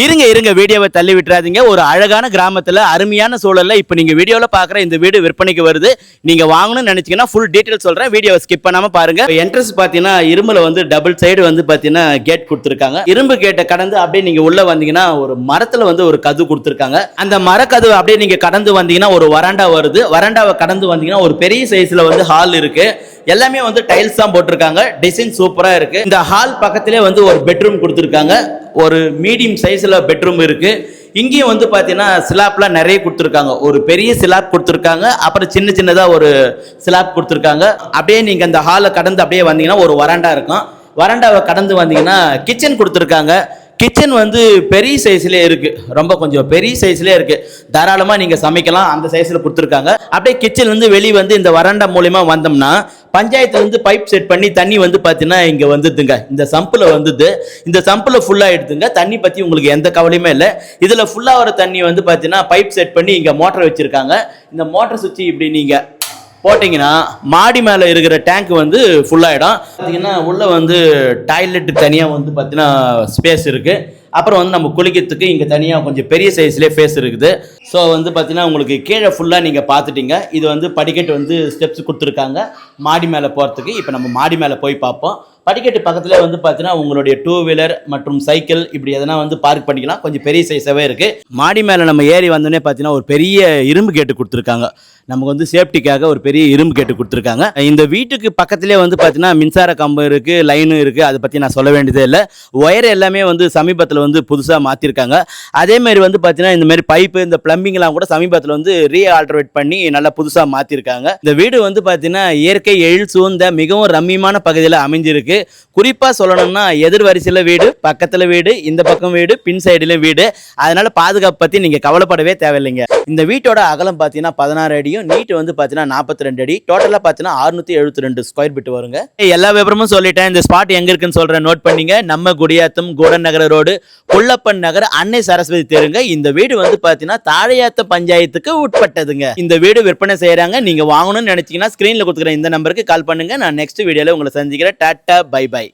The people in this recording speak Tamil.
இருங்க இருங்க வீடியோவை தள்ளி விட்டுறாதீங்க. ஒரு அழகான கிராமத்துல அருமையான சூழல்ல இப்ப நீங்க வீடியோல பாக்குற இந்த வீடு விற்பனைக்கு வருது. நீங்க வாங்கணும்னு நினைச்சீங்கன்னா ஃபுல் டீடைல் சொல்றேன். வீடியோவை ஸ்கிப் பண்ணாம பாருங்க. என்ட்ரன்ஸ் பாத்தீங்கன்னா இரும்புல வந்து டபுள் சைடு வந்து பாத்தீங்கன்னா கேட் கொடுத்திருக்காங்க. இரும்பு கேட்டை கடந்து அப்படியே நீங்க உள்ள வந்தீங்கன்னா ஒரு மரத்துல வந்து ஒரு கதவு கொடுத்திருக்காங்க. அந்த மரக்கதவு அப்படியே நீங்க கடந்து வந்தீங்கன்னா ஒரு வராண்டா வருது. வராண்டாவை கடந்து வந்தீங்கன்னா ஒரு பெரிய சைஸ்ல வந்து ஹால் இருக்கு. எல்லாமே வந்து டைல்ஸ் தான் போட்டிருக்காங்க. டிசைன் சூப்பரா இருக்கு. இந்த ஹால் பக்கத்திலே வந்து ஒரு பெட்ரூம் கொடுத்திருக்காங்க. ஒரு மீடியம் சைஸ்ல பெட்ரூம் இருக்கு. இங்கேயும் வந்து பாத்தீங்கன்னா ஸ்லாப்லாம் நிறைய கொடுத்துருக்காங்க. ஒரு பெரிய ஸ்லாப் கொடுத்துருக்காங்க, அப்புறம் சின்ன சின்னதா ஒரு ஸ்லாப் கொடுத்துருக்காங்க. அப்படியே நீங்க அந்த ஹாலை கடந்து அப்படியே வந்தீங்கன்னா ஒரு வராண்டா இருக்கும். வராண்டாவை கடந்து வந்தீங்கன்னா கிச்சன் கொடுத்துருக்காங்க. கிச்சன் வந்து பெரிய சைஸ்லேயே இருக்கு. ரொம்ப கொஞ்சம் பெரிய சைஸ்லேயே இருக்கு. தாராளமாக நீங்கள் சமைக்கலாம். அந்த சைஸில் கொடுத்துருக்காங்க. அப்படியே கிச்சன் வந்து வெளியே வந்து இந்த வராண்டா மூலியமா வந்தோம்னா பஞ்சாயத்துல வந்து பைப் செட் பண்ணி தண்ணி வந்து பார்த்தீங்கன்னா இங்கே வந்துதுங்க. இந்த சம்பில் வந்துது. இந்த சம்பில் ஃபுல்லாக எடுத்துங்க. தண்ணி பற்றி உங்களுக்கு எந்த கவலையுமே இல்லை. இதில் ஃபுல்லாக வர தண்ணி வந்து பார்த்தீங்கன்னா பைப் செட் பண்ணி இங்கே மோட்டர் வச்சுருக்காங்க. இந்த மோட்டர் சுவிட்ச் இப்படி நீங்கள் போட்டிங்கன்னா மாடி மேலே இருக்கிற டேங்க் வந்து ஃபுல்லாகிடும். பார்த்தீங்கன்னா உள்ளே வந்து டாய்லெட்டு தனியாக வந்து பார்த்தீங்கன்னா ஸ்பேஸ் இருக்குது. அப்புறம் வந்து நம்ம குளிக்கிறதுக்கு இங்கே தனியாக கொஞ்சம் பெரிய சைஸ்லேயே ஃபேஸ் இருக்குது. ஸோ வந்து பார்த்தீங்கன்னா உங்களுக்கு கீழே ஃபுல்லாக நீங்கள் பார்த்துட்டீங்க. இது வந்து படிக்கட்டு வந்து ஸ்டெப்ஸ் கொடுத்துருக்காங்க மாடி மேலே போகிறதுக்கு. இப்போ நம்ம மாடி மேலே போய் பார்ப்போம். படிக்கட்டு பக்கத்தில் வந்து பார்த்தீங்கன்னா உங்களுடைய டூ வீலர் மற்றும் சைக்கிள் இப்படி எதனா வந்து பார்க் பண்ணிக்கலாம். கொஞ்சம் பெரிய சைஸாகவே இருக்குது. மாடி மேலே நம்ம ஏறி வந்தோடனே பார்த்தீங்கன்னா ஒரு பெரிய இரும்பு கேட்டு கொடுத்துருக்காங்க. நமக்கு வந்து சேஃப்டிக்காக ஒரு பெரிய இரும்பு கேட்டு கொடுத்துருக்காங்க. இந்த வீட்டுக்கு பக்கத்துலேயே வந்து பார்த்தீங்கன்னா மின்சார கம்பம் இருக்குது, லைனும் இருக்குது. அதை பற்றி நான் சொல்ல வேண்டியதே இல்லை. ஒயர் எல்லாமே வந்து சமீபத்தில் வந்து புதுசாக மாற்றிருக்காங்க. அதேமாதிரி வந்து பார்த்தீங்கன்னா இந்த மாதிரி பைப்பு இந்த பிளம்பிங்லாம் கூட சமீபத்தில் வந்து ரீஆல்டரேட் பண்ணி நல்லா புதுசாக மாற்றிருக்காங்க. இந்த வீடு வந்து பார்த்தீங்கன்னா இயற்கை எழில் சூழ்ந்த மிகவும் ரம்மியமான பகுதியில் அமைஞ்சிருக்கு. குறிப்பாக சொல்லணும்னா எதிர் வரிசையில் வீடு, பக்கத்தில் வீடு, இந்த பக்கம் வீடு, பின் சைடுலேயும் வீடு. அதனால பாதுகாப்பு பற்றி நீங்கள் கவலைப்படவே தேவையில்லைங்க. இந்த வீட்டோட அகலம் பார்த்தீங்கன்னா 16 அடியும், நீட் வந்து பார்த்தீங்கன்னா 42 அடி. டோட்டலாக பார்த்தீங்கன்னா 672 ஸ்கொயர் ஃபீட் வருங்க. எல்லா விவரமும் சொல்லிட்டேன். இந்த ஸ்பாட் எங்க இருக்குன்னு சொல்றேன், நோட் பண்ணீங்க. நம்ம குடியாத்தம் கூடன் நகர ரோடு, குள்ளப்பன் நகர், அன்னை சரஸ்வதி தெருங்க. இந்த வீடு வந்து பார்த்தீங்கன்னா தாழையாத்த பஞ்சாயத்துக்கு உட்பட்டதுங்க. இந்த வீடு விற்பனை செய்யறாங்க. நீங்க வாங்கணும்னு நினைச்சீங்கன்னா ஸ்கிரீன்ல கொடுத்துக்கிற இந்த நம்பருக்கு கால் பண்ணுங்க. நான் நெக்ஸ்ட் வீடியோல உங்களை சந்திக்கிறேன். Tata bye by.